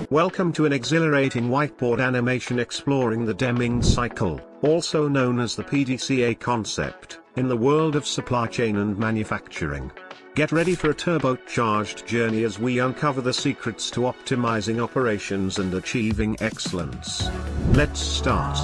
Welcome to an exhilarating whiteboard animation exploring the Deming cycle, also known as the PDCA concept, in the world of supply chain and manufacturing. Get ready for a turbocharged journey as we uncover the secrets to optimizing operations and achieving excellence. Let's start.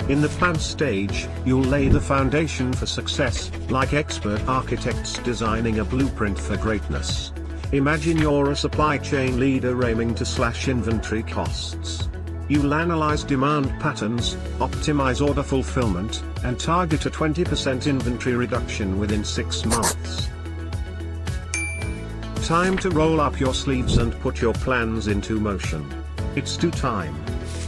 In the plan stage, you'll lay the foundation for success, like expert architects designing a blueprint for greatness. Imagine you're a supply chain leader aiming to slash inventory costs. You'll analyze demand patterns, optimize order fulfillment, and target a 20% inventory reduction within 6 months. Time to roll up your sleeves and put your plans into motion. It's do time.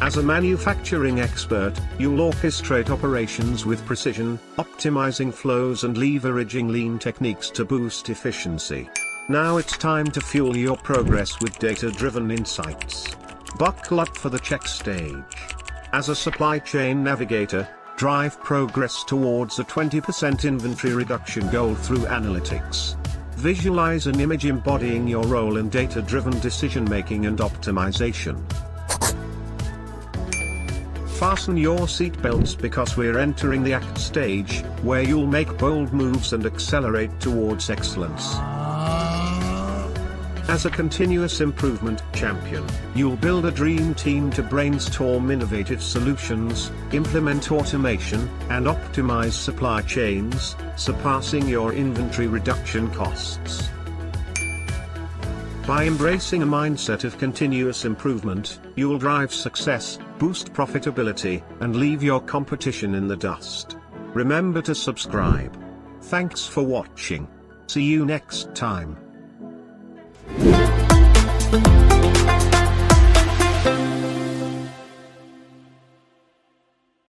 As a manufacturing expert, you'll orchestrate operations with precision, optimizing flows and leveraging lean techniques to boost efficiency. Now it's time to fuel your progress with data-driven insights. Buckle up for the check stage. As a supply chain navigator, drive progress towards a 20% inventory reduction goal through analytics. Visualize an image embodying your role in data-driven decision-making and optimization. Fasten your seatbelts because we're entering the act stage, where you'll make bold moves and accelerate towards excellence. As a continuous improvement champion, you'll build a dream team to brainstorm innovative solutions, implement automation, and optimize supply chains, surpassing your inventory reduction costs. By embracing a mindset of continuous improvement, you'll drive success, boost profitability, and leave your competition in the dust. Remember to subscribe. Thanks for watching. See you next time.